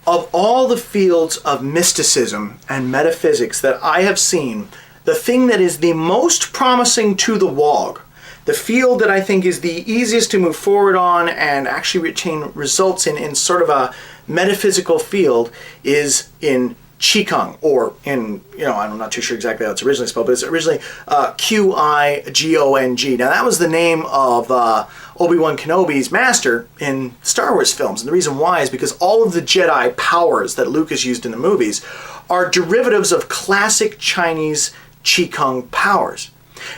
Of all the fields of mysticism and metaphysics that I have seen, the thing that is the most promising to the WOG, the field that I think is the easiest to move forward on and actually retain results in sort of a metaphysical field, is in QIGONG, or in, I'm not too sure exactly how it's originally spelled, but it's originally QIGONG. Now that was the name of Obi-Wan Kenobi's master in Star Wars films. And the reason why is because all of the Jedi powers that Lucas used in the movies are derivatives of classic Chinese Qigong powers.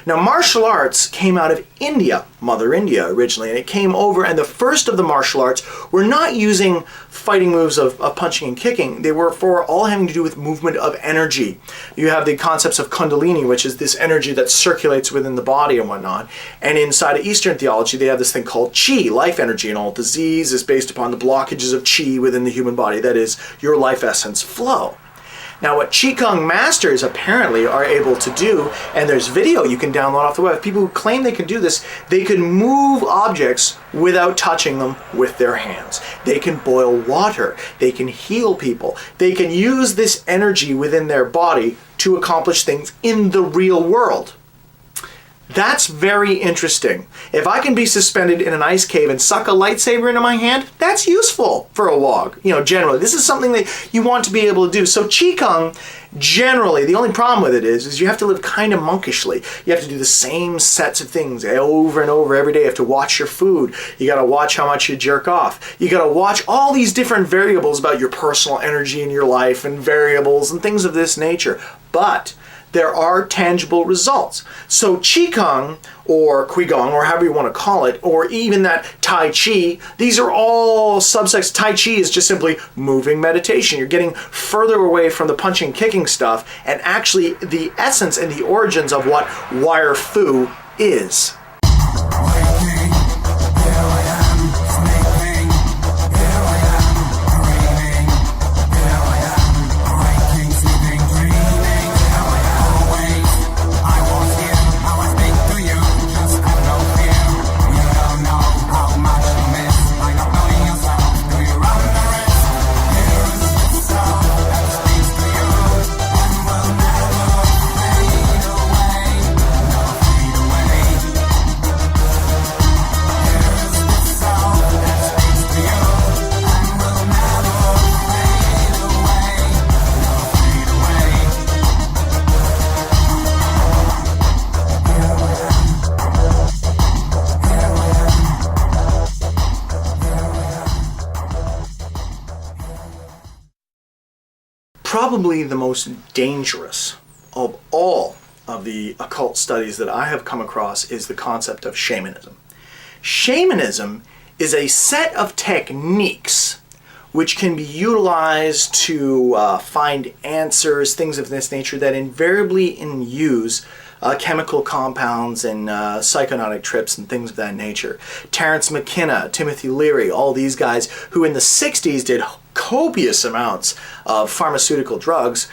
Now, martial arts came out of India, Mother India originally, and it came over, and the first of the martial arts were not using fighting moves of punching and kicking. They were for all having to do with movement of energy. You have the concepts of Kundalini, which is this energy that circulates within the body and whatnot. And inside of Eastern theology, they have this thing called Qi, life energy, and all disease is based upon the blockages of Qi within the human body, that is, your life essence flow. Now, what Qigong masters apparently are able to do, and there's video you can download off the web, people who claim they can do this, they can move objects without touching them with their hands. They can boil water. They can heal people. They can use this energy within their body to accomplish things in the real world. That's very interesting. If I can be suspended in an ice cave and suck a lightsaber into my hand, that's useful for a WOG. Generally, this is something that you want to be able to do. So Qigong, generally, the only problem with it is you have to live kind of monkishly. You have to do the same sets of things over and over every day. You have to watch your food. You got to watch how much you jerk off. You got to watch all these different variables about your personal energy in your life and variables and things of this nature. But there are tangible results. So Qigong, or QIGONG, or however you want to call it, or even that Tai Chi, these are all subsects. Tai Chi is just simply moving meditation. You're getting further away from the punching, kicking stuff, and actually the essence and the origins of what wire fu is. Probably the most dangerous of all of the occult studies that I have come across is the concept of shamanism. Shamanism is a set of techniques which can be utilized to find answers, things of this nature, that invariably use chemical compounds and psychonautic trips and things of that nature. Terence McKenna, Timothy Leary, all these guys who in the 60s did copious amounts of pharmaceutical drugs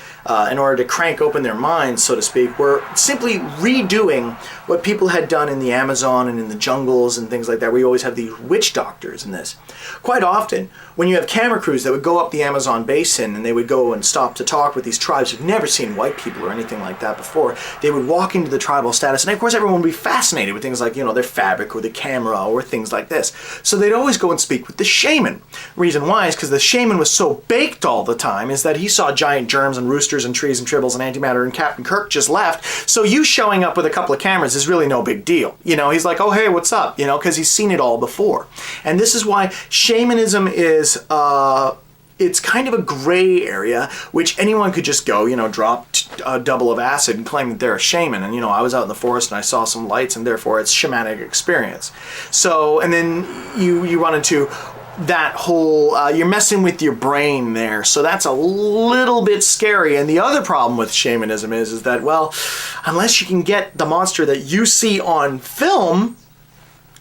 in order to crank open their minds, so to speak, were simply redoing what people had done in the Amazon and in the jungles and things like that. We always have these witch doctors in this. Quite often, when you have camera crews that would go up the Amazon basin and they would go and stop to talk with these tribes who've never seen white people or anything like that before, they would walk into the tribal status, and of course everyone would be fascinated with things like, their fabric or the camera or things like this. So they'd always go and speak with the shaman. Reason why is because the shaman was so baked all the time is that he saw giant germs and roosters and trees and tribbles and antimatter, and Captain Kirk just left. So you showing up with a couple of cameras is really no big deal. He's like, oh, hey, what's up? Because he's seen it all before. And this is why shamanism is, it's kind of a gray area, which anyone could just go, drop a double of acid and claim that they're a shaman. And, I was out in the forest and I saw some lights, and therefore it's shamanic experience. So, and then you run into that whole, you're messing with your brain there. So that's a little bit scary. And the other problem with shamanism is that, well, unless you can get the monster that you see on film,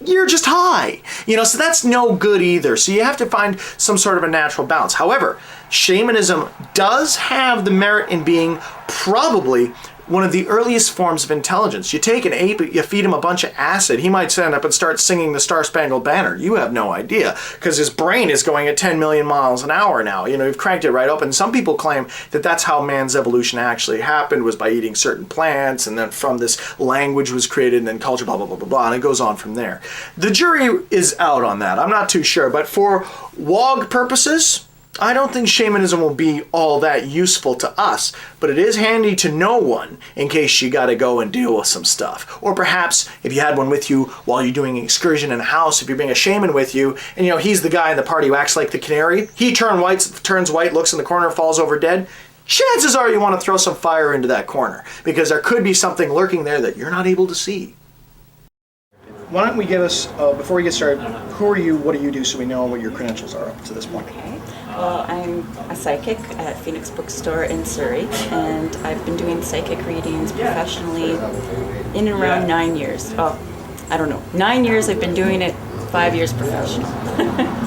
you're just high. So that's no good either. So you have to find some sort of a natural balance. However, shamanism does have the merit in being probably one of the earliest forms of intelligence. You take an ape, you feed him a bunch of acid, he might stand up and start singing the Star-Spangled Banner. You have no idea, because his brain is going at 10 million miles an hour now. You know, you've cranked it right up, and some people claim that that's how man's evolution actually happened, was by eating certain plants, and then from this language was created, and then culture, blah, blah, blah, blah, blah, and it goes on from there. The jury is out on that. I'm not too sure, but for WOG purposes, I don't think shamanism will be all that useful to us, but it is handy to know one in case you got to go and deal with some stuff. Or perhaps if you had one with you while you're doing an excursion in a house, if you bring a shaman with you, and you know he's the guy in the party who acts like the canary, he turns white, looks in the corner, falls over dead, chances are you want to throw some fire into that corner, because there could be something lurking there that you're not able to see. Why don't we give us, before we get started, who are you, what do you do, so we know what your credentials are up to this point? Okay. Well, I'm a psychic at Phoenix Bookstore in Surrey, and I've been doing psychic readings professionally in and around 9 years. Oh, I don't know. 9 years I've been doing it, 5 years professional.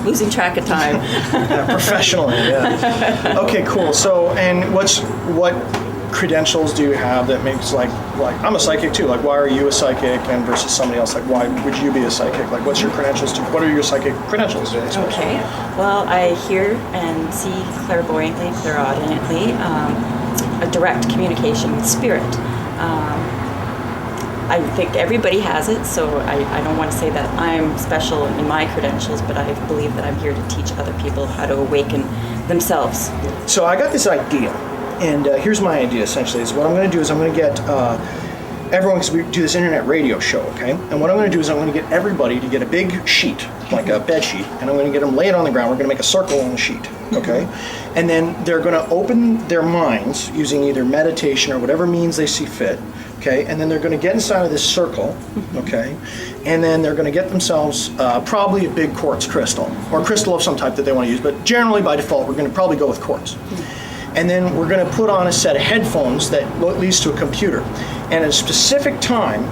Losing track of time. Yeah, professionally, yeah. Okay, cool. So, and what credentials do you have that makes like I'm a psychic too, like why are you a psychic and versus somebody else, like why would you be a psychic, like what's your credentials to, what are your psychic credentials? Okay, well, I hear and see clairvoyantly, clairaudiently, a direct communication with spirit. I think everybody has it, so I don't want to say that I'm special in my credentials, but I believe that I'm here to teach other people how to awaken themselves. So I got this idea. And here's my idea, essentially, is what I'm going to do is I'm going to get everyone, because we do this internet radio show, okay? And what I'm going to do is I'm going to get everybody to get a big sheet, like a bed sheet, and I'm going to get them lay it on the ground. We're going to make a circle on the sheet, okay? And then they're going to open their minds using either meditation or whatever means they see fit, okay? And then they're going to get inside of this circle, okay? And then they're going to get themselves probably a big quartz crystal, or crystal of some type that they want to use, but generally by default we're going to probably go with quartz. And then we're going to put on a set of headphones that leads to a computer. And at a specific time,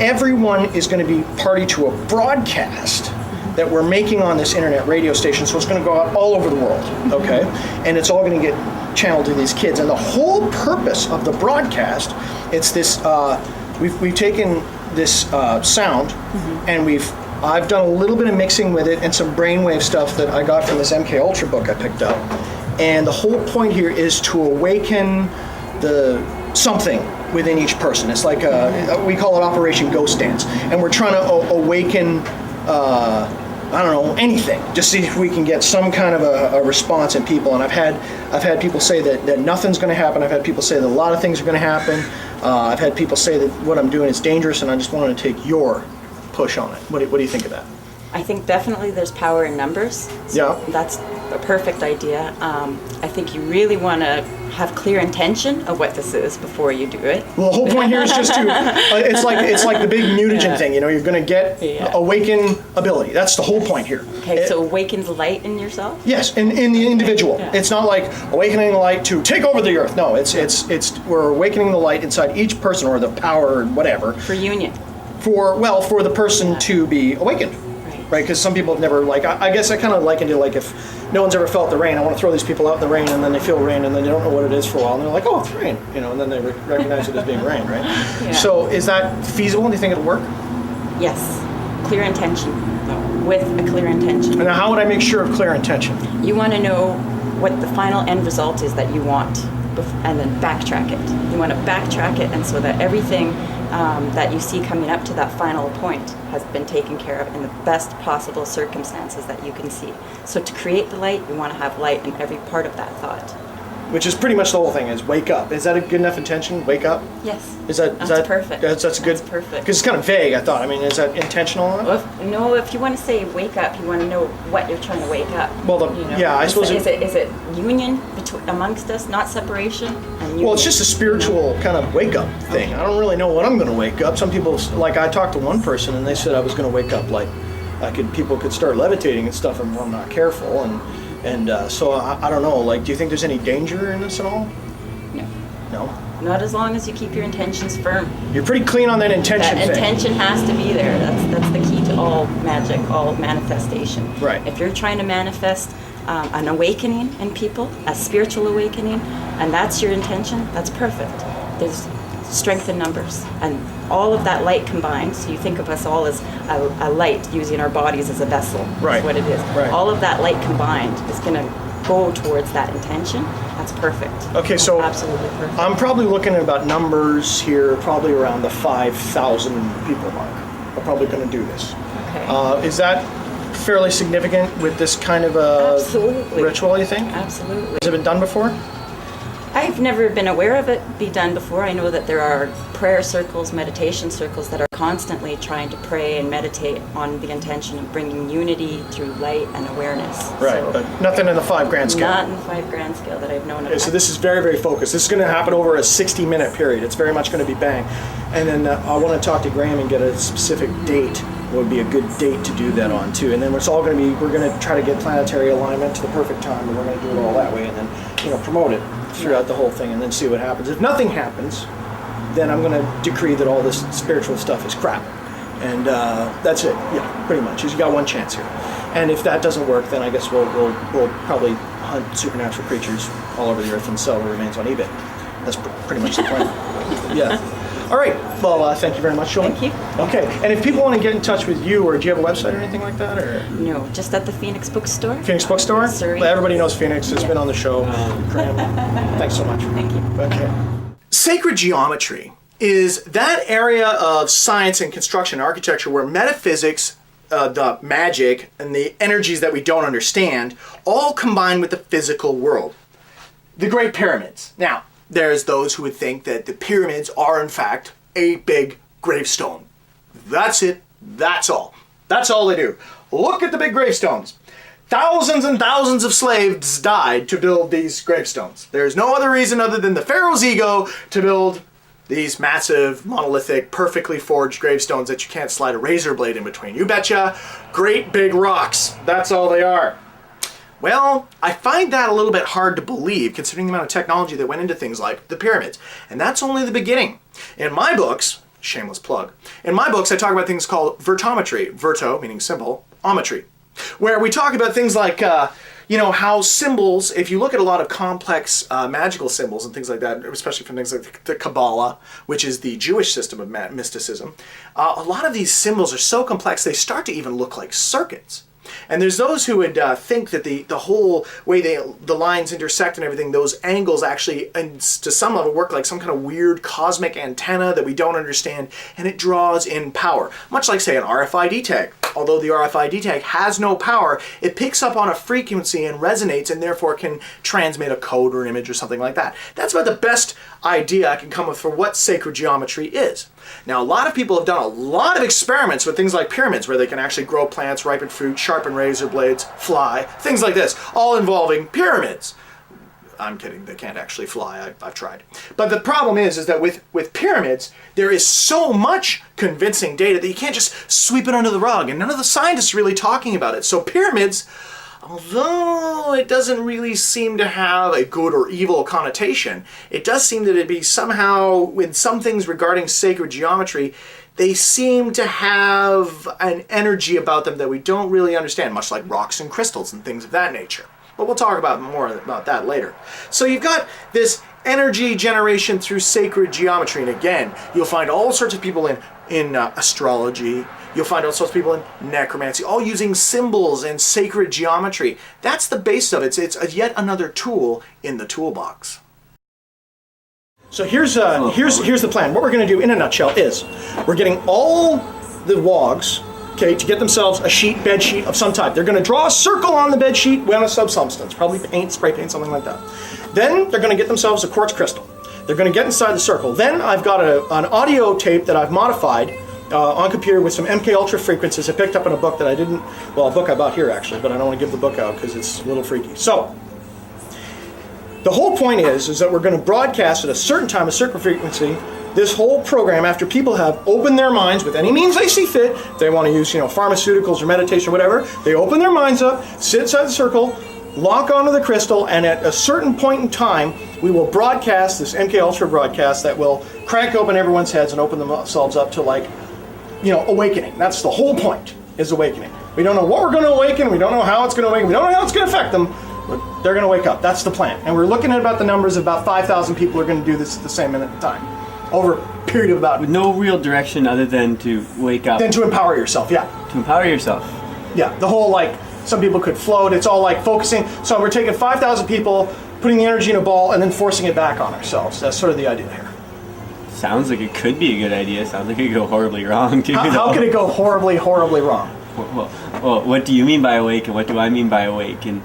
everyone is going to be party to a broadcast that we're making on this internet radio station. So it's going to go out all over the world, okay? And it's all going to get channeled to these kids. And the whole purpose of the broadcast, it's this, we've taken this sound, and I've done a little bit of mixing with it and some brainwave stuff that I got from this MK Ultra book I picked up. And the whole point here is to awaken the something within each person. It's like we call it Operation Ghost Dance, and we're trying to awaken I don't know, anything, just see if we can get some kind of a response in people. And I've had people say that nothing's going to happen. I've had people say that a lot of things are going to happen. I've had people say that what I'm doing is dangerous, and I just wanted to take your push on it. What do you think of that? I think definitely there's power in numbers. So yeah. That's a perfect idea. I think you really want to have clear intention of what this is before you do it. Well, the whole point here is just to, it's like the big mutagen thing, you know, you're going to get awaken ability. That's the whole point here. Okay, so awaken the light in yourself? Yes, in the individual. Yeah. It's not like awakening the light to take over the earth. No, it's we're awakening the light inside each person, or the power or whatever. For union. For the person to be awakened. Right, because some people have never, I guess I kind of likened it like if no one's ever felt the rain, I want to throw these people out in the rain, and then they feel rain, and then they don't know what it is for a while, and they're like, oh, it's rain, you know, and then they recognize it as being rain, right? Yeah. So is that feasible? Do you think it'll work? Yes. Clear intention. With a clear intention. And now how would I make sure of clear intention? You want to know what the final end result is that you want, and then backtrack it. You want to backtrack it, and so that everything that you see coming up to that final point has been taken care of in the best possible circumstances that you can see. So to create the light, you want to have light in every part of that thought. Which is pretty much the whole thing, is wake up. Is that a good enough intention? Wake up? Yes. Is that perfect? That's good. That's perfect. Because it's kind of vague, I thought. I mean, is that intentional? Well, if you want to say wake up, you want to know what you're trying to wake up. Well, I suppose. Is it union amongst us, not separation? Well, it's just a spiritual kind of wake up thing. Okay. I don't really know what I'm going to wake up. Some people, I talked to one person, and they said I was going to wake up people could start levitating and stuff if I'm not careful, and so I don't know, do you think there's any danger in this at all? No. No? Not as long as you keep your intentions firm. You're pretty clean on that intention thing. That intention has to be there. That's the key to all magic, all manifestation. Right. If you're trying to manifest an awakening in people, a spiritual awakening, and that's your intention, that's perfect. strength in numbers, and all of that light combined. So you think of us all as a light, using our bodies as a vessel. Right. Is what it is. Right. All of that light combined is going to go towards that intention. That's perfect. Okay, so absolutely perfect. I'm probably looking at about numbers here, probably around the 5,000 people mark. I'm probably going to do this. Okay. Is that fairly significant with this kind of a Absolutely. ritual, you think? Absolutely. Has it been done before? I've never been aware of it be done before. I know that there are prayer circles, meditation circles that are constantly trying to pray and meditate on the intention of bringing unity through light and awareness. Right, So, but nothing in the 5 grand scale. not in the 5 grand scale that I've known of. Okay, so this is very, very focused. This is going to happen over a 60-minute period. It's very much going to be bang. And then I want to talk to Graham and get a specific date. What would be a good date to do that on, too. And then it's all going to be, we're going to try to get planetary alignment to the perfect time, and we're going to do it all that way, and then, promote it throughout the whole thing, and then see what happens. If nothing happens, then I'm going to decree that all this spiritual stuff is crap. And that's it. Yeah, pretty much. You got one chance here. And if that doesn't work, then I guess we'll probably hunt supernatural creatures all over the earth and sell the remains on eBay. That's pretty much the plan. Yeah. All right. Well, thank you very much, Jolene. Thank you. Okay. And if people want to get in touch with you, or do you have a website or anything like that, or No, just at the Phoenix Bookstore. Phoenix Bookstore? Surrey. Well, everybody knows Phoenix. It's Yeah. been on the show. Graham, thanks so much. Thank you. Okay. Sacred geometry is that area of science and construction and architecture where metaphysics, the magic, and the energies that we don't understand all combine with the physical world. The Great Pyramids. Now, there's those who would think that the pyramids are, in fact, a big gravestone. That's it. That's all. That's all they do. Look at the big gravestones. Thousands and thousands of slaves died to build these gravestones. There's no other reason other than the pharaoh's ego to build these massive, monolithic, perfectly forged gravestones that you can't slide a razor blade in between. You betcha. Great big rocks. That's all they are. Well, I find that a little bit hard to believe considering the amount of technology that went into things like the pyramids. And that's only the beginning. In my books, shameless plug, in my books I talk about things called vertometry, verto meaning symbol, ometry, where we talk about things like, how symbols, if you look at a lot of complex magical symbols and things like that, especially from things like the Kabbalah, which is the Jewish system of mysticism, a lot of these symbols are so complex they start to even look like circuits. And there's those who would think that the whole way the lines intersect and everything, those angles actually, and to some level, work like some kind of weird cosmic antenna that we don't understand, and it draws in power. Much like, say, an RFID tag. Although the RFID tag has no power, it picks up on a frequency and resonates, and therefore can transmit a code or an image or something like that. That's about the best idea I can come with for what sacred geometry is. Now, a lot of people have done a lot of experiments with things like pyramids, where they can actually grow plants, ripen fruit, sharpen razor blades, fly, things like this, all involving pyramids. I'm kidding, they can't actually fly, I've tried. But the problem is that with pyramids, there is so much convincing data that you can't just sweep it under the rug, and none of the scientists are really talking about it. So pyramids, although it doesn't really seem to have a good or evil connotation, it does seem that it'd be somehow, with some things regarding sacred geometry, they seem to have an energy about them that we don't really understand, much like rocks and crystals and things of that nature. But we'll talk about more about that later. So you've got this energy generation through sacred geometry, and again, you'll find all sorts of people in astrology. You'll find all sorts of people in necromancy, all using symbols and sacred geometry. That's the base of it. It's yet another tool in the toolbox. So here's the plan. What we're going to do in a nutshell is we're getting all the wogs, okay, to get themselves a bed sheet of some type. They're going to draw a circle on the bed sheet with a substance, probably paint, spray paint, something like that. Then they're going to get themselves a quartz crystal. They're going to get inside the circle. Then I've got an audio tape that I've modified on computer with some MK Ultra frequencies I picked up in a book that a book I bought here actually, but I don't want to give the book out because it's a little freaky. So the whole point is that we're going to broadcast at a certain time, a certain frequency, this whole program after people have opened their minds with any means they see fit. If they want to use, pharmaceuticals or meditation or whatever, they open their minds up, sit inside the circle, lock onto the crystal, and at a certain point in time, we will broadcast this MK Ultra broadcast that will crank open everyone's heads and open themselves up to awakening. That's the whole point, is awakening. We don't know what we're going to awaken. We don't know how it's going to awaken. We don't know how it's going to affect them. But they're going to wake up. That's the plan. And we're looking at about the numbers of about 5,000 people are going to do this at the same minute in time. over a period of about... With no real direction other than to wake up. Then to empower yourself, yeah. To empower yourself. Yeah, the whole, like, some people could float. It's all, like, focusing. So we're taking 5,000 people, putting the energy in a ball, and then forcing it back on ourselves. That's sort of the idea here. Sounds like it could be a good idea. Sounds like it could go horribly wrong, too. How could it go horribly, horribly wrong? Well, what do you mean by awake, and what do I mean by awake? And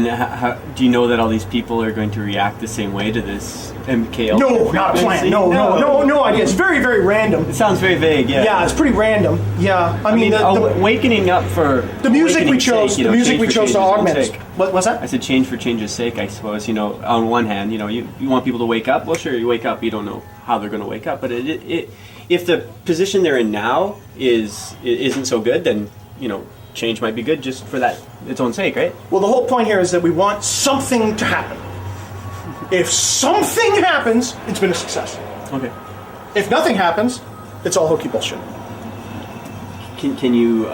how, do you know that all these people are going to react the same way to this MK Ultra? No, not a plan. No idea. It's very, very random. It sounds very vague, yeah. Yeah, it's pretty random. Yeah, I mean the wakening up for the music we chose. Sake, the music we chose to augment. What's that? I said change for change's sake. I suppose on one hand, you want people to wake up. Well, sure, you wake up. You don't know how they're going to wake up, but if the position they're in now isn't so good, then change might be good just for its own sake, right? Well, the whole point here is that we want something to happen. If something happens, it's been a success. Okay. If nothing happens, it's all hokey bullshit. Can you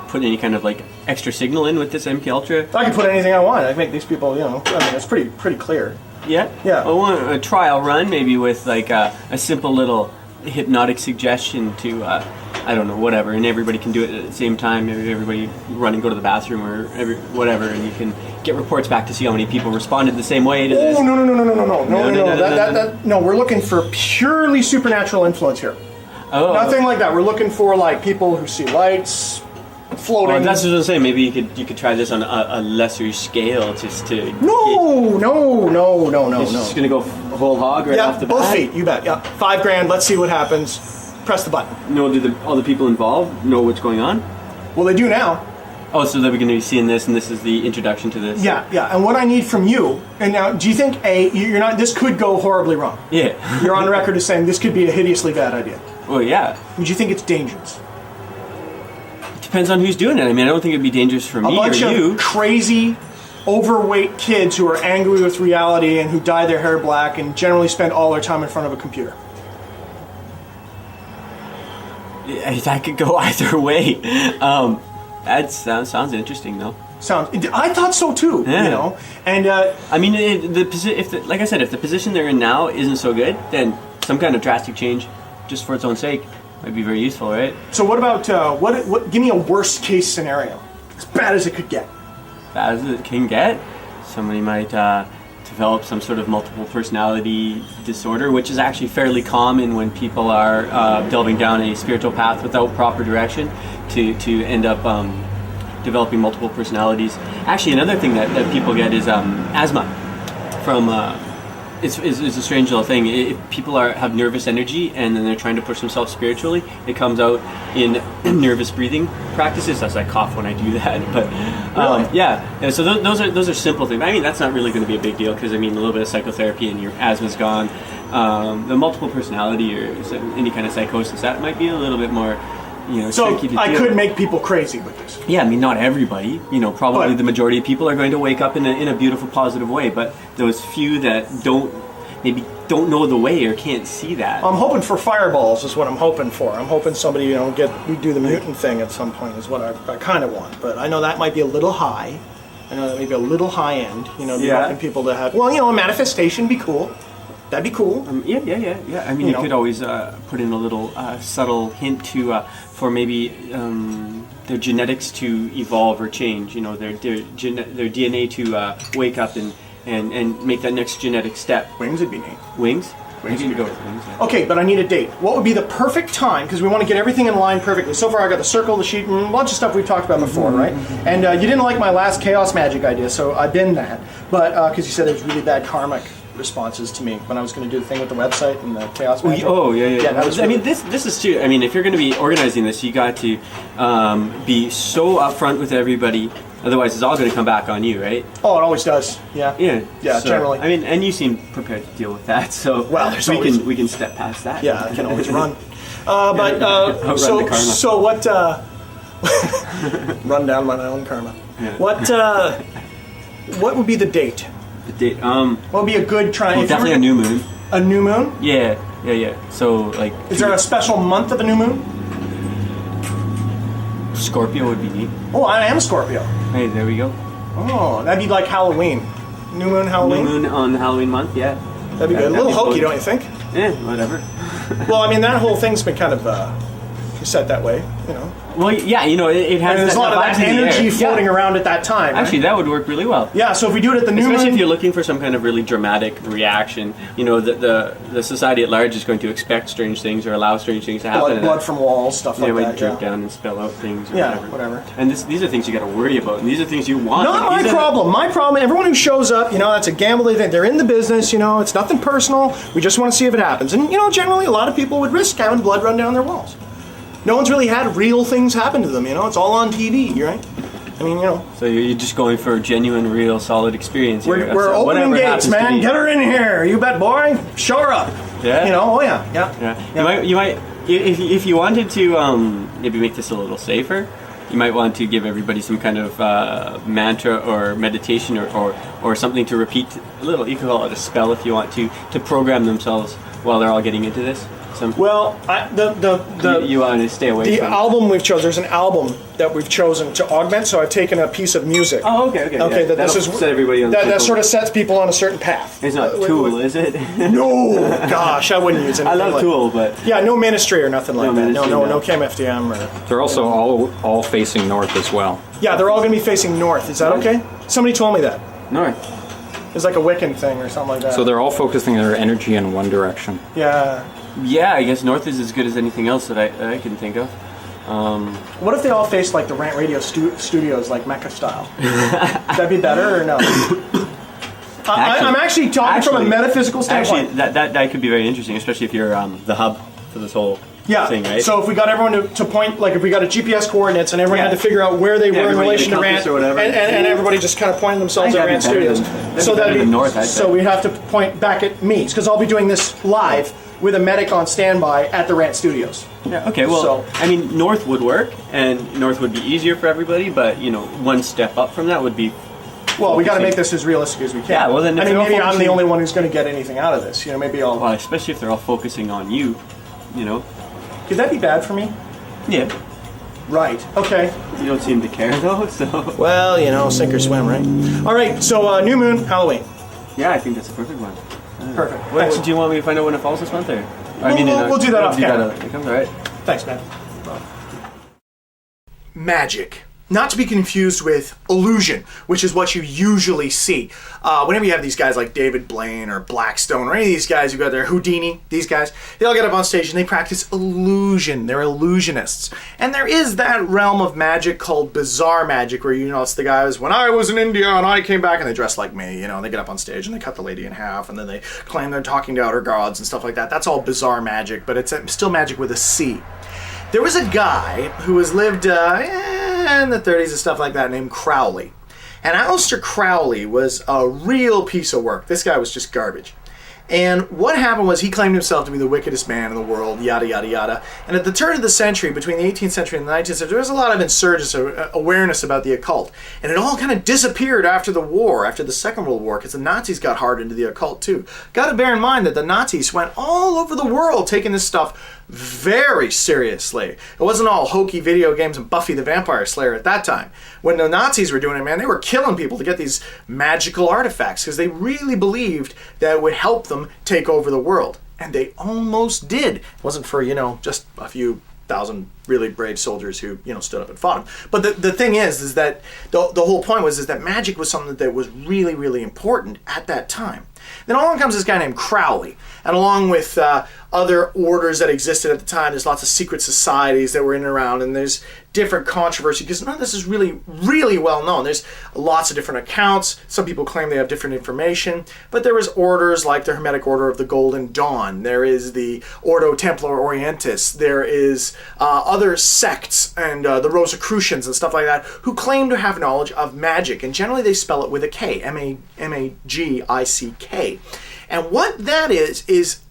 put any kind of like extra signal in with this MK Ultra? I can put anything I want. I can make these people, I mean, it's pretty clear. Yeah? Yeah. I want a trial run, maybe with like a simple little hypnotic suggestion to I don't know, whatever, and everybody can do it at the same time. Everybody run and go to the bathroom or whatever, and you can get reports back to see how many people responded the same way to this. Oh, no. No, we're looking for purely supernatural influence here. Oh. Nothing like that. We're looking for like people who see lights, floating. Well, that's what I was saying. Maybe you could try this on a lesser scale, just to. No. It's just gonna go whole hog right off the bat. Both feet. You bet. Yeah, $5,000. Let's see what happens. Press the button. Do all the people involved know what's going on? Well, they do now. Oh, so that we're going to be seeing this, and this is the introduction to this. Yeah. And what I need from you, and now, do you think you're not? This could go horribly wrong. Yeah. You're on record as saying this could be a hideously bad idea. Well, yeah. Would you think it's dangerous? It depends on who's doing it. I mean, I don't think it'd be dangerous for me or you. A bunch of crazy, overweight kids who are angry with reality and who dye their hair black and generally spend all their time in front of a computer. That could go either way. That sounds interesting, though. I thought so too. Yeah. And I mean, like I said, if the position they're in now isn't so good, then some kind of drastic change, just for its own sake, might be very useful, right? So what about what? Give me a worst case scenario, as bad as it could get. Bad as it can get. Somebody might develop some sort of multiple personality disorder, which is actually fairly common when people are delving down a spiritual path without proper direction, to end up developing multiple personalities. Actually, another thing that people get is asthma. From it's a strange little thing. If people have nervous energy and then they're trying to push themselves spiritually, it comes out in nervous breathing practices. That's I cough when I do that. But really? Yeah. So those are simple things. I mean, that's not really going to be a big deal because a little bit of psychotherapy and your asthma's gone. The multiple personality or any kind of psychosis, that might be a little bit more. So I could make people crazy with this. Yeah, I mean, not everybody. Probably the majority of people are going to wake up in a beautiful, positive way. But those few that don't know the way or can't see that. I'm hoping for fireballs is what I'm hoping for. I'm hoping somebody we do the mutant thing at some point is what I kind of want. But I know that might be a little high. I know that may be a little high end. Helping people to have a manifestation be cool. That'd be cool. Yeah. I mean, you could always put in a little subtle hint for maybe their genetics to evolve or change. Their DNA to wake up and make that next genetic step. Wings would be neat. Wings? Wings would go with wings. Yeah. Okay, but I need a date. What would be the perfect time? Because we want to get everything in line perfectly. So far, I got the circle, the sheet, and a bunch of stuff we've talked about before, right? And you didn't like my last chaos magic idea, so I binned that. But because you said there's really bad karmic responses to me when I was going to do the thing with the website and the chaos magic. Oh, yeah. That was really... this is too. I mean, if you're going to be organizing this, you got to be so upfront with everybody. Otherwise, it's all going to come back on you, right? Oh, it always does. Yeah. So, generally. I mean, and you seem prepared to deal with that. So we can step past that. Yeah, I can always run. So what? Run down my own karma. Yeah. What would be the date? The date. What would be a good try? Well, definitely a new moon. A new moon? Yeah. So like. Is there a special month of a new moon? Scorpio would be neat. Oh, I am a Scorpio. Hey, there we go. Oh, that'd be like Halloween. New moon Halloween? New moon on the Halloween month, yeah. That'd be good. A little hokey, don't you think? Yeah, whatever. Well, I mean, that whole thing's been kind of set that way, you know. Well, yeah, you know, it has. And there's a lot of that energy floating around at that time. Actually, right? that would work really well. Yeah, so if we do it at the new Especially moon, if you're looking for some kind of really dramatic reaction, you know, the society at large is going to expect strange things or allow strange things to happen. blood from walls, stuff like they that. might drip down and spill out things or Yeah, whatever. And these are things you got to worry about, and these are things you want. Not my problem. My problem, everyone who shows up, you know, that's a gamble. They're in the business, you know, it's nothing personal. We just want to see if it happens. And, you know, generally a lot of people would risk having blood run down their walls. No one's really had real things happen to them, you know? It's all on TV, right? I mean, you know. So you're just going for a genuine, real, solid experience here. We're opening gates, man. Get her in here. You bet, boy. Show her up. Yeah? You know, oh yeah. You might, if you wanted to maybe make this a little safer, you might want to give everybody some kind of mantra or meditation or something to repeat. You can call it a spell if you want to program themselves while they're all getting into this. Well, you want to stay away from the album we've chosen. There's an album that we've chosen to augment. So I've taken a piece of music. Oh, okay. Okay, yeah. That'll set everybody on that sort of sets people on a certain path. It's not Tool, is it? No, gosh, I wouldn't use anything. I love Tool, but yeah, no Ministry or nothing like that. No KMFDM or. They're also all facing north as well. Yeah, they're all going to be facing north. Is that okay? Somebody told me that. North. It's like a Wiccan thing or something like that. So they're all focusing their energy in one direction. Yeah. Yeah, I guess north is as good as anything else that I can think of. What if they all faced like the Rant Radio studios, like Mecca style? Would that be better or no? I'm actually talking from a metaphysical standpoint. Actually, that could be very interesting, especially if you're the hub for this whole thing, right? So if we got everyone to point, like if we got a GPS coordinates and everyone had to figure out where they were in relation to Rant, and everybody just kind of pointed themselves at Rant Studios. So that'd be north. So we have to point back at me because I'll be doing this live with a medic on standby at the Rant Studios. Yeah. Okay. Well, I mean, north would work, and north would be easier for everybody. But you know, one step up from that would be. Well, we got to make this as realistic as we can. Yeah. Well, then I mean, maybe I'm the only one who's going to get anything out of this. You know, maybe I'll. Well, especially if they're all focusing on you. You know. Could that be bad for me? Yeah. Right. Okay. You don't seem to care though, so. Well, you know, sink or swim, right? All right. So, new moon, Halloween. Yeah, I think that's a perfect one. Perfect. Do you want me to find out when it falls this month, or? We'll do that off camera. All right. Thanks, man. Magic. Not to be confused with illusion, which is what you usually see. Whenever you have these guys like David Blaine or Blackstone or any of these guys who got their Houdini, these guys, they all get up on stage and they practice illusion. They're illusionists. And there is that realm of magic called bizarre magic where, you know, it's the guys, when I was in India and I came back and they dress like me, you know, and they get up on stage and they cut the lady in half and then they claim they're talking to outer gods and stuff like that. That's all bizarre magic, but it's still magic with a C. There was a guy who has lived in the 30s and stuff like that named Crowley. And Aleister Crowley was a real piece of work. This guy was just garbage. And what happened was he claimed himself to be the wickedest man in the world, yada, yada, yada. And at the turn of the century, between the 18th century and the 19th century, there was a lot of insurgence, awareness about the occult. And it all kind of disappeared after the war, after the Second World War, because the Nazis got hard into the occult too. Got to bear in mind that the Nazis went all over the world taking this stuff very seriously. It wasn't all hokey video games and Buffy the Vampire Slayer at that time. When the Nazis were doing it, man, they were killing people to get these magical artifacts because they really believed that it would help them take over the world. And they almost did. It wasn't for, you know, just a few thousand really brave soldiers who, you know, stood up and fought them. But the thing is that the whole point was that magic was something that was really, really important at that time. Then along comes this guy named Crowley, and along with other orders that existed at the time, there's lots of secret societies that were in and around, and there's different controversy because none of this is really, really well known. There's lots of different accounts. Some people claim they have different information, but there was orders like the Hermetic Order of the Golden Dawn. There is the Ordo Templar Orientis. There is other sects and the Rosicrucians and stuff like that who claim to have knowledge of magic, and generally they spell it with a K, M-A-G-I-C-K. And what that is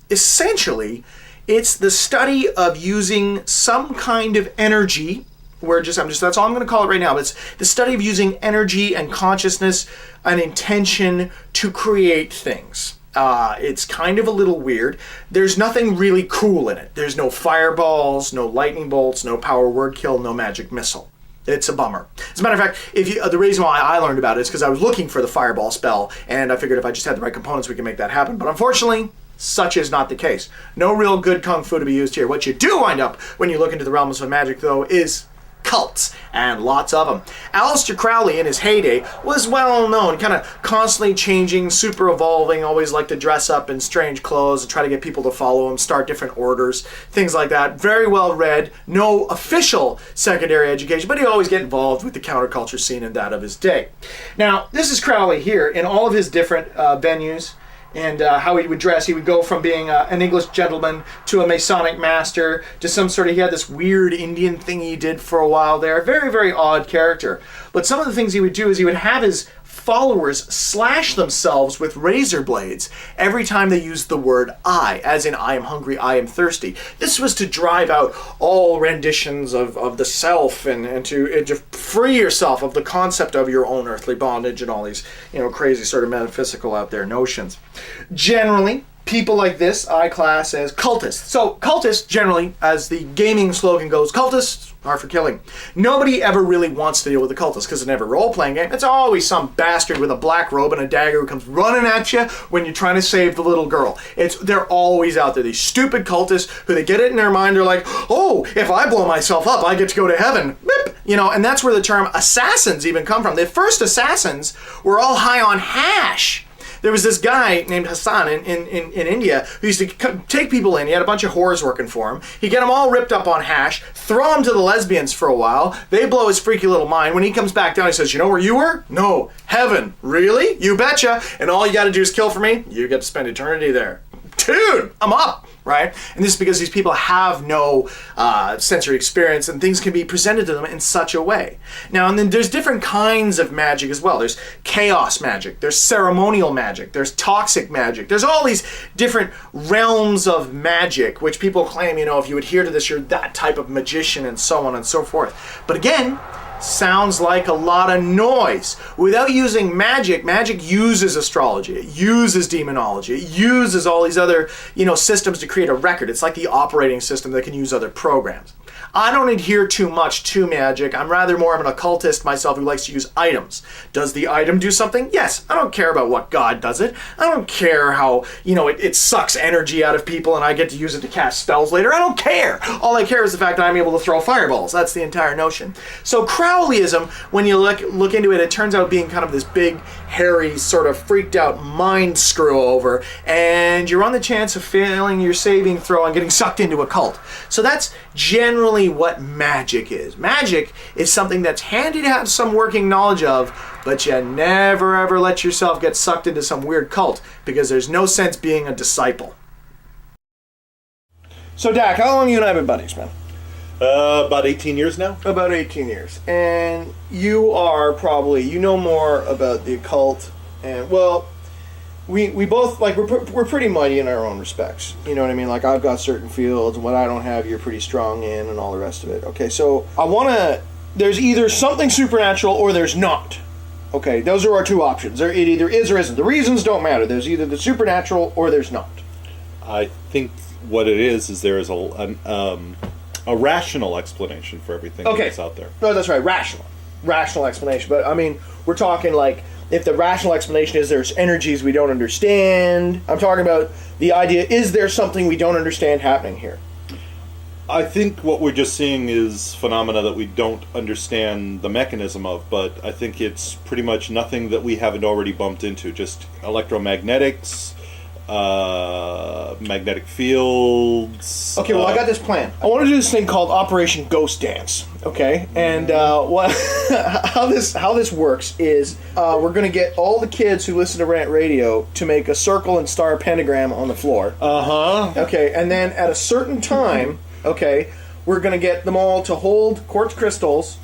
essentially, it's the study of using some kind of energy. That's all I'm going to call it right now. But it's the study of using energy and consciousness and intention to create things. It's kind of a little weird. There's nothing really cool in it. There's no fireballs, no lightning bolts, no power word kill, no magic missile. It's a bummer. As a matter of fact, the reason why I learned about it is because I was looking for the fireball spell, and I figured if I just had the right components, we could make that happen. But unfortunately, such is not the case. No real good kung fu to be used here. What you do wind up when you look into the realms of magic, though, is cults, and lots of them. Aleister Crowley, in his heyday, was well known, kind of constantly changing, super evolving, always liked to dress up in strange clothes and try to get people to follow him, start different orders, things like that. Very well read, no official secondary education, but he always get involved with the counterculture scene and that of his day. Now, this is Crowley here in all of his different venues. And how he would dress. He would go from being an English gentleman to a Masonic master to some sort of, he had this weird Indian thing he did for a while there. Very, very odd character. But some of the things he would do is he would have his followers slash themselves with razor blades every time they used the word I, as in I am hungry, I am thirsty. This was to drive out all renditions of the self and to free yourself of the concept of your own earthly bondage and all these, crazy sort of metaphysical out there notions. Generally, people like this I class as cultists. So cultists, generally, as the gaming slogan goes, cultists are for killing. Nobody ever really wants to deal with the cultists because it's never a role-playing game. It's always some bastard with a black robe and a dagger who comes running at you when you're trying to save the little girl. They're always out there. These stupid cultists who they get it in their mind, they're like, oh, if I blow myself up, I get to go to heaven. Beep. And that's where the term assassins even come from. The first assassins were all high on hash. There was this guy named Hassan in India who used to take people in. He had a bunch of whores working for him. He'd get them all ripped up on hash, throw them to the lesbians for a while. They blow his freaky little mind. When he comes back down, he says, you know where you were? No. Heaven. Really? You betcha. And all you got to do is kill for me. You get to spend eternity there. Dude, I'm up. Right? And this is because these people have no sensory experience and things can be presented to them in such a way. Now, and then there's different kinds of magic as well. There's chaos magic, there's ceremonial magic, there's toxic magic. There's all these different realms of magic, which people claim, if you adhere to this, you're that type of magician and so on and so forth. But again, sounds like a lot of noise. Without using magic, magic uses astrology, it uses demonology, it uses all these other, systems to create a record. It's like the operating system that can use other programs. I don't adhere too much to magic. I'm rather more of an occultist myself who likes to use items. Does the item do something? Yes. I don't care about what God does it. I don't care how, it sucks energy out of people and I get to use it to cast spells later. I don't care. All I care is the fact that I'm able to throw fireballs. That's the entire notion. So Crowleyism, when you look into it, it turns out being kind of this big, hairy, sort of freaked out mind screw over, and you run the chance of failing your saving throw and getting sucked into a cult. So that's generally what magic is. Magic is something that's handy to have some working knowledge of, but you never ever let yourself get sucked into some weird cult because there's no sense being a disciple. So Dak, how long you and I been buddies, man? About 18 years now. About 18 years. And you are probably, know more about the occult, and well, we both, we're pretty mighty in our own respects. You know what I mean? Like, I've got certain fields, and what I don't have, you're pretty strong in, and all the rest of it. Okay, so there's either something supernatural or there's not. Okay, those are our two options. It either is or isn't. The reasons don't matter. There's either the supernatural or there's not. I think what it is there is a rational explanation for everything that's out there. No, that's right, rational explanation. But I mean, we're talking like, if the rational explanation is there's energies we don't understand, I'm talking about the idea, is there something we don't understand happening here? I think what we're just seeing is phenomena that we don't understand the mechanism of, but I think it's pretty much nothing that we haven't already bumped into, just electromagnetics, magnetic fields. Okay, well, I got this plan. I want to do this thing called Operation Ghost Dance. Okay, and how this works is we're going to get all the kids who listen to Rant Radio to make a circle and star pentagram on the floor. Okay, and then at a certain time, we're going to get them all to hold quartz crystals,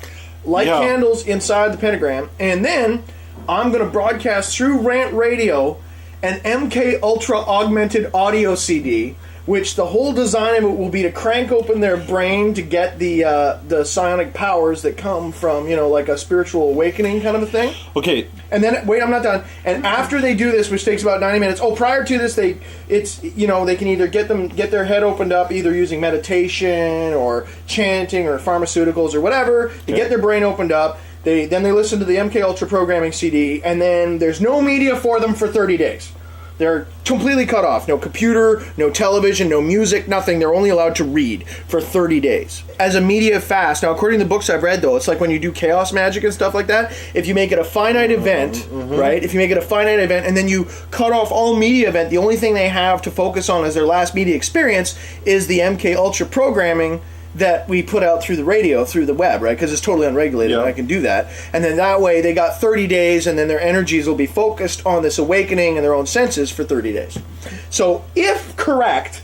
light candles inside the pentagram, and then I'm going to broadcast through Rant Radio an MK Ultra augmented audio CD, which the whole design of it will be to crank open their brain to get the psionic powers that come from, like a spiritual awakening kind of a thing. Okay. And then, wait, I'm not done. And after they do this, which takes about 90 minutes, prior to this, they can either get their head opened up either using meditation or chanting or pharmaceuticals or whatever to get their brain opened up. Then they listen to the MK Ultra programming CD, and then there's no media for them for 30 days. They're completely cut off. No computer, no television, no music, nothing. They're only allowed to read for 30 days. As a media fast, now according to the books I've read though, it's like when you do chaos magic and stuff like that, if you make it a finite event, right? If you make it a finite event and then you cut off all media event, the only thing they have to focus on as their last media experience is the MK Ultra programming that we put out through the radio, through the web, right? Because it's totally unregulated and I can do that. And then that way they got 30 days and then their energies will be focused on this awakening and their own senses for 30 days. So if correct,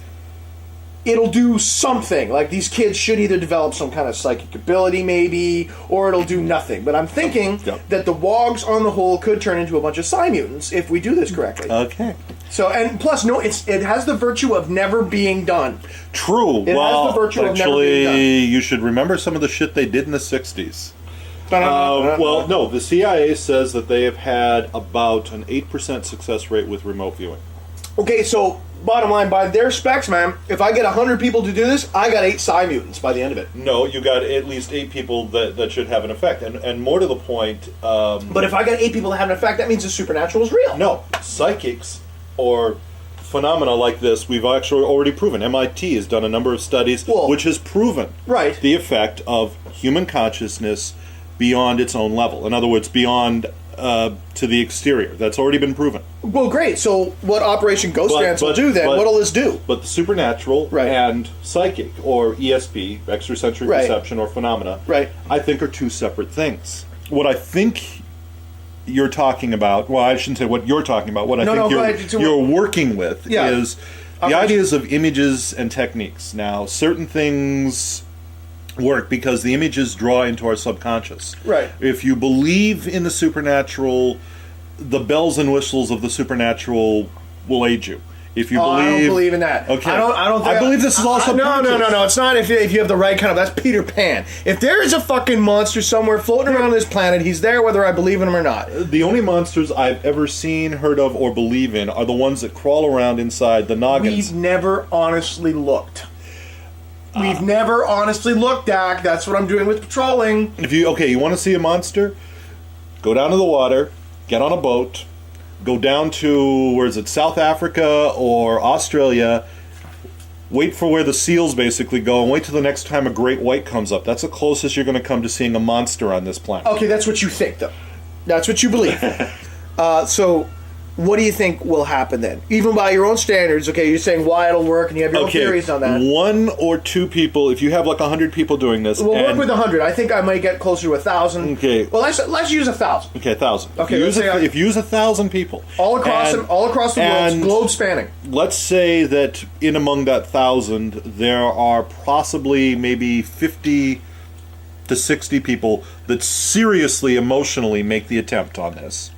it'll do something. Like these kids should either develop some kind of psychic ability maybe, or it'll do nothing. But I'm thinking that the wogs on the whole could turn into a bunch of psi mutants if we do this correctly. Okay. So, and plus, no, it has the virtue of never being done. True. It has the virtue of never being done. You should remember some of the shit they did in the 60s. Well, no, the CIA says that they have had about an 8% success rate with remote viewing. Okay, so bottom line, by their specs, man, if I get 100 people to do this, I got 8 psi mutants by the end of it. No, you got at least 8 people that should have an effect. And more to the point... but if I got 8 people that have an effect, that means the supernatural is real. No, psychics or phenomena like this, we've actually already proven. MIT has done a number of studies which has proven the effect of human consciousness beyond its own level. In other words, beyond to the exterior. That's already been proven. Well, great. So what Operation Ghost Dance will do then? What'll this do? But the supernatural and psychic, or ESP, extrasensory perception or phenomena, I think are two separate things. What I think you're talking about, well, I shouldn't say what you're talking about, what I think you're working with is the ideas of images and techniques. Now, certain things work because the images draw into our subconscious. Right. If you believe in the supernatural, the bells and whistles of the supernatural will aid you. If you believe, I don't believe in that. Okay. I believe this is all subconscious. No. It's not if you have the right kind of. That's Peter Pan. If there is a fucking monster somewhere floating around this planet, he's there whether I believe in him or not. The only monsters I've ever seen, heard of, or believe in are the ones that crawl around inside the noggins. We've never honestly looked. We've never honestly looked, Dak. That's what I'm doing with patrolling. If you want to see a monster, go down to the water, get on a boat, go down to, where is it, South Africa or Australia, wait for where the seals basically go, and wait till the next time a great white comes up. That's the closest you're going to come to seeing a monster on this planet. Okay, that's what you think, though. That's what you believe. So, what do you think will happen then? Even by your own standards, okay, you're saying why it'll work, and you have your own theories on that. 1 or 2 people, if you have like 100 people doing this... We'll work with 100. I think I might get closer to 1,000. Okay. Well, let's use 1,000. Okay, 1,000. Okay, if you use 1,000 people... All across the world, globe spanning. Let's say that in among that 1,000, there are possibly maybe 50 to 60 people that seriously, emotionally make the attempt on this.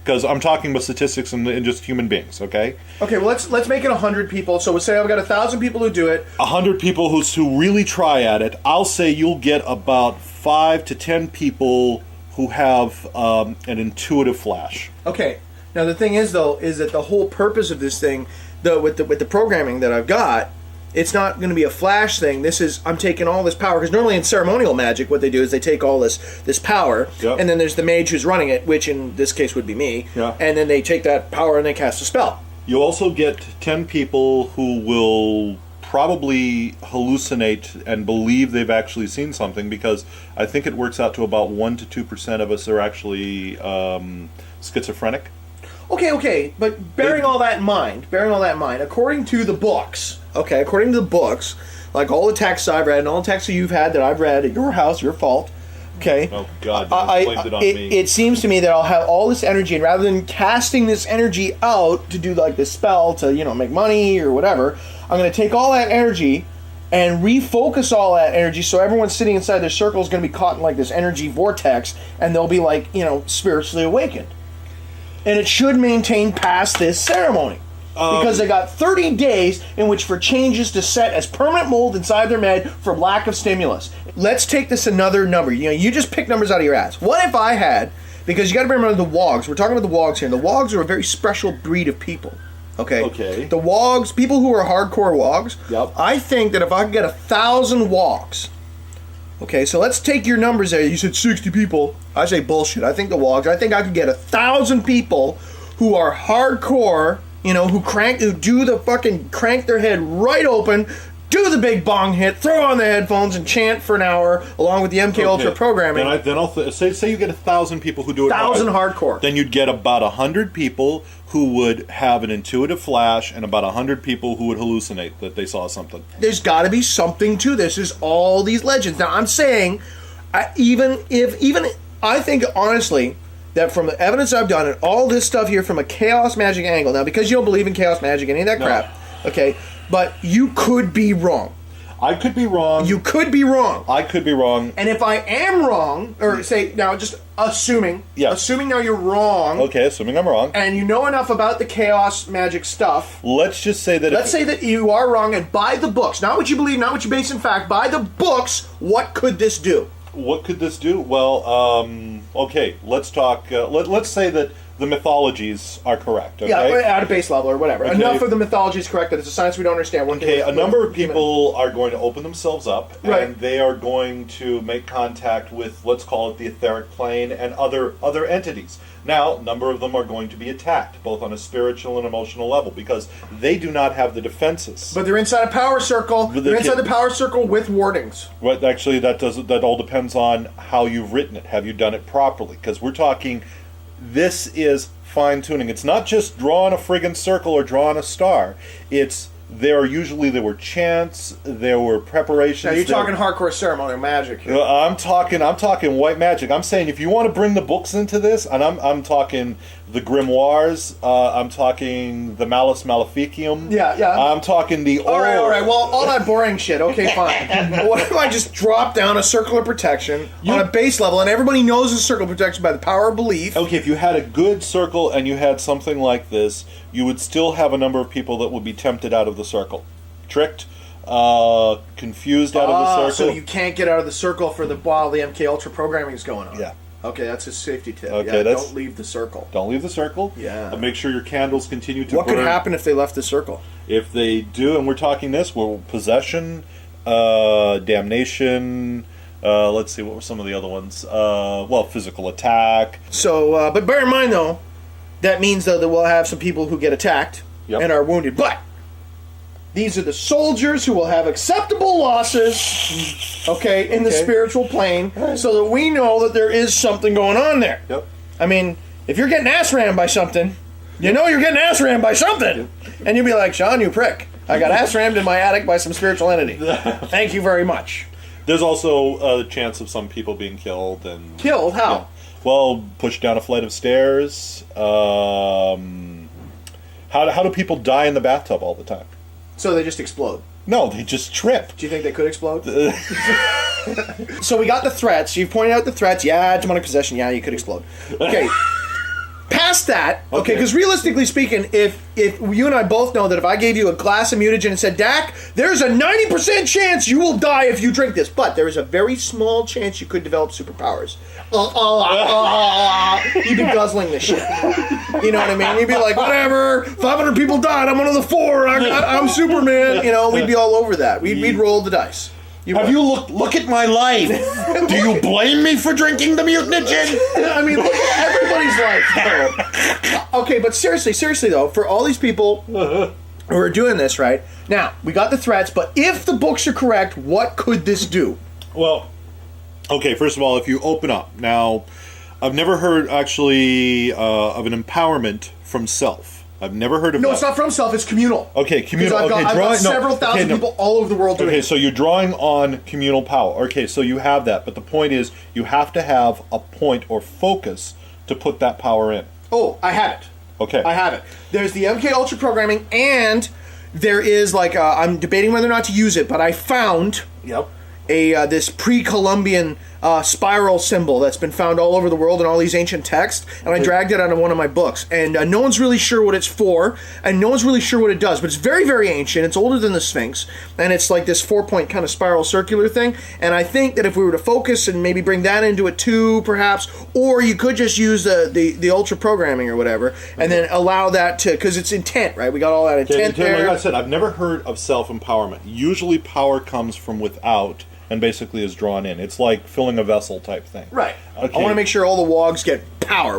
Because I'm talking about statistics and just human beings, okay? Okay, well, let's make it 100 people. So we'll say I've got 1,000 people who do it. 100 people who really try at it. I'll say you'll get about 5 to 10 people who have an intuitive flash. Okay. Now the thing is, though, is that the whole purpose of this thing, with the programming that I've got, it's not going to be a flash thing. This is, I'm taking all this power, because normally in ceremonial magic what they do is they take all this power, and then there's the mage who's running it, which in this case would be me, and then they take that power and they cast a spell. You also get 10 people who will probably hallucinate and believe they've actually seen something, because I think it works out to about 1 to 2% of us are actually schizophrenic. Okay, but bearing all that in mind, according to the books, like all the texts I've read and all the texts that you've had that I've read at your house, your fault, okay? Oh, God, you blamed it on me. It seems to me that I'll have all this energy, and rather than casting this energy out to do like this spell to, make money or whatever, I'm going to take all that energy and refocus all that energy so everyone sitting inside their circle is going to be caught in like this energy vortex, and they'll be like, spiritually awakened. And it should maintain past this ceremony. Because they got 30 days in which for changes to set as permanent mold inside their med for lack of stimulus. Let's take this another number. You just pick numbers out of your ass. What if I had, because you got to remember the wogs. We're talking about the wogs here. And the wogs are a very special breed of people. Okay. The wogs, people who are hardcore wogs. Yep. I think that if I could get 1,000 wogs. Okay, so let's take your numbers there. You said 60 people. I say bullshit. I think the wogs. I think I could get 1,000 people who are hardcore who do the fucking crank their head right open, do the big bong hit, throw on the headphones, and chant for an hour along with the MK Ultra programming. Then I'll say you get 1,000 people who do it. 1,000 hardcore. Then you'd get about 100 people who would have an intuitive flash, and about 100 people who would hallucinate that they saw something. There's got to be something to this. There's all these legends. Now I'm saying, I think honestly that from the evidence I've done and all this stuff here from a chaos magic angle. Now because you don't believe in chaos magic, any of that crap, okay. But you could be wrong. I could be wrong. You could be wrong. I could be wrong. And if I am wrong, or say now, just assuming now you're wrong. Okay, assuming I'm wrong. And you know enough about the chaos magic stuff. Let's just say that. Let's say that you are wrong, and by the books, not what you believe, not what you base in fact, by the books, what could this do? What could this do? Well, okay, let's talk. Let's say that the mythologies are correct. Okay? Yeah, at a base level or whatever. Okay. Enough of the mythology is correct that it's a science we don't understand. Okay, a number of people are going to open themselves up, and they are going to make contact with, let's call it the etheric plane, and other entities. Now, a number of them are going to be attacked, both on a spiritual and emotional level, because they do not have the defenses. But they're inside a power circle. They're inside the power circle with wardings. Well, actually, that all depends on how you've written it. Have you done it properly? Because we're talking... This is fine-tuning. It's not just drawing a friggin' circle or drawing a star. There were chants, there were preparations. Now you're talking hardcore ceremonial magic here. I'm talking white magic. I'm saying if you want to bring the books into this, and I'm talking the grimoires, I'm talking the Malus Maleficium. Yeah. I'm talking the all right. Well, all that boring shit. Okay, fine. What if I just drop down a circle of protection on a base level, and everybody knows the circle of protection by the power of belief? Okay, if you had a good circle and you had something like this, you would still have a number of people that would be tempted out of the circle, tricked, confused out of the circle. So you can't get out of the circle while the MK Ultra programming is going on. Yeah. Okay, that's a safety tip. Okay, don't leave the circle. Don't leave the circle. Yeah. Make sure your candles continue to What burn. could happen if they left the circle? If they do, and we're talking possession, damnation. Let's see, what were some of the other ones? Physical attack. So, but bear in mind though, that means though that we'll have some people who get attacked and are wounded. But these are the soldiers who will have acceptable losses, in the spiritual plane, so that we know that there is something going on there. Yep. I mean, if you're getting ass rammed by something, you know you're getting ass rammed by something. And you'll be like, Sean, you prick. I got ass rammed in my attic by some spiritual entity. Thank you very much. There's also a chance of some people being killed. Killed? How? Yeah. Well, pushed down a flight of stairs. How do people die in the bathtub all the time? So they just explode. No, they just trip. Do you think they could explode? So we got the threats. You've pointed out the threats. Yeah, demonic possession. Yeah, you could explode. Okay. Past that, okay, because realistically speaking, if you and I both know that if I gave you a glass of mutagen and said, Dak, there's a 90% chance you will die if you drink this, but there is a very small chance you could develop superpowers. You'd be guzzling this shit. You know what I mean? You'd be like, whatever, 500 people died, I'm one of the 4, I'm Superman. We'd be all over that. We'd roll the dice. Have you look at my life? Do you blame me for drinking the mutagen? I mean, look at everybody's life. Okay, but seriously though, for all these people who are doing this, right? Now, we got the threats, but if the books are correct, what could this do? Well, okay, first of all, if you open up. Now, I've never heard actually of an empowerment from self. I've never heard of that. No, it's not from self, it's communal. Okay, communal. I've got several thousand people all over the world doing it. Okay, so you're drawing on communal power. Okay, so you have that. But the point is, you have to have a point or focus to put that power in. Oh, I have it. Okay. I have it. There's the MK Ultra programming, and there is, I'm debating whether or not to use it, but I found this pre-Columbian spiral symbol that's been found all over the world in all these ancient texts, and I dragged it out of one of my books, and no one's really sure what it's for, and no one's really sure what it does, but it's very, very ancient. It's older than the Sphinx, and it's like this 4-point kind of spiral circular thing, and I think that if we were to focus and maybe bring that into it too, perhaps, or you could just use the ultra programming or whatever, and then allow that to, because it's intent, right? We got all that intent there. Like I said, I've never heard of self-empowerment. Usually power comes from without, and basically is drawn in. It's like filling a vessel type thing. Right. Okay. I want to make sure all the wogs get power.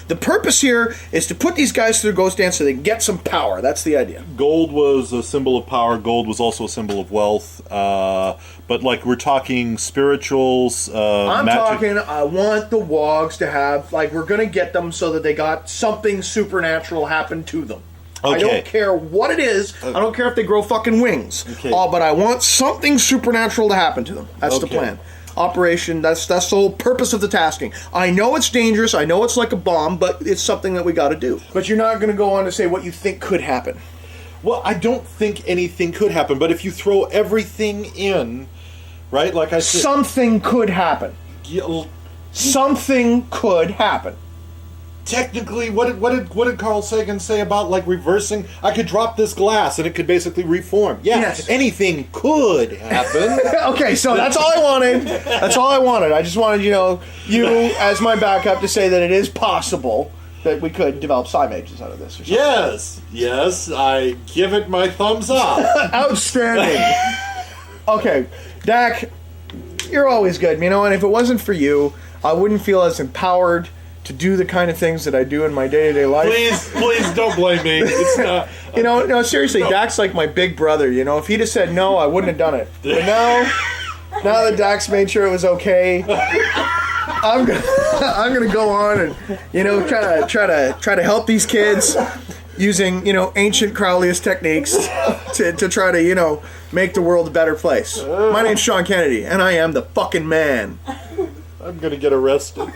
The purpose here is to put these guys through Ghost Dance so they get some power. That's the idea. Gold was a symbol of power. Gold was also a symbol of wealth. But like we're talking spirituals, magic. I want the wogs to have, like, we're going to get them so that they got something supernatural happen to them. Okay. I don't care what it is. I don't care if they grow fucking wings. Okay. But I want something supernatural to happen to them. That's the plan. Operation, that's the whole purpose of the tasking. I know it's dangerous. I know it's like a bomb, but it's something that we got to do. But you're not going to go on to say what you think could happen. Well, I don't think anything could happen, but if you throw everything in, right, like I said... Something could happen. Something could happen. Technically, what did Carl Sagan say about, like, reversing? I could drop this glass and it could basically reform. Yeah, yes. Anything could happen. Okay, so that's all I wanted. That's all I wanted. I just wanted, you as my backup to say that it is possible that we could develop psi mages out of this or something. Yes, I give it my thumbs up. Outstanding. Okay, Dak, you're always good. And if it wasn't for you, I wouldn't feel as empowered to do the kind of things that I do in my day-to-day life. Please don't blame me. It's not... No, seriously, no. Dak's like my big brother, If he'd have said no, I wouldn't have done it. But now that Dak's made sure it was okay, I'm gonna go on and, try to help these kids using, ancient Crowleyist techniques to try to, make the world a better place. My name's Sean Kennedy, and I am the fucking man. I'm gonna get arrested.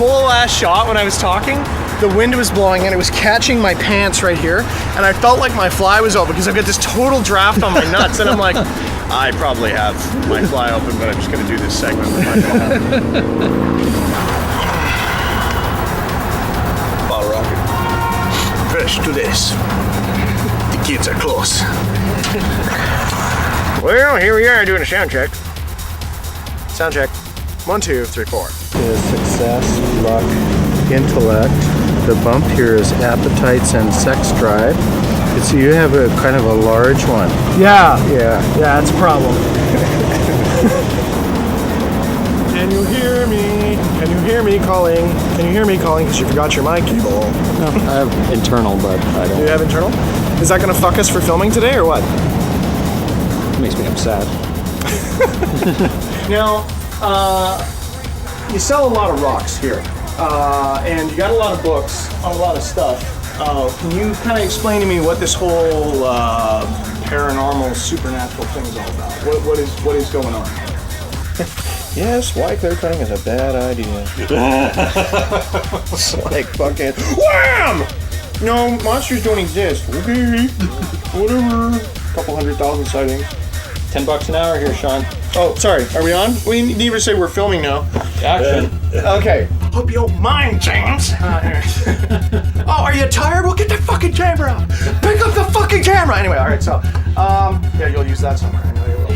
whole last shot when I was talking, the wind was blowing and it was catching my pants right here, and I felt like my fly was open because I've got this total draft on my nuts, and I'm like, I probably have my fly open, but I'm just going to do this segment with my fly. Bottle rocket. Fresh to this. The kids are close. Well, here we are doing a sound check. Sound check. 1, 2, 3, 4. Is success, luck, intellect. The bump here is appetites and sex drive. So you have a kind of a large one. Yeah, Yeah. that's a problem. Can you hear me? Can you hear me calling? Can you hear me calling? Because you forgot your mic cable. No, I have internal, but I Do don't. you have internal? Is that going to fuck us for filming today or what? makes me upset. Now, you sell a lot of rocks here, and you got a lot of books on a lot of stuff. Can you kind of explain to me what this whole paranormal, supernatural thing is all about? What is going on? Yes, why clear-cutting is a bad idea. It's like fucking wham! No, monsters don't exist. Okay, whatever. Couple 100,000 sightings. $10 an hour here, Sean. Oh, sorry. Are we on? We need to say we're filming now. Action. Okay. Hope you don't mind, James. Oh, are you tired? Well, get the fucking camera out. Pick up the fucking camera. Anyway, all right. So, yeah, you'll use that somewhere. I know you will.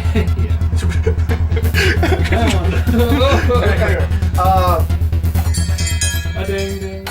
Anyway, Ding, ding.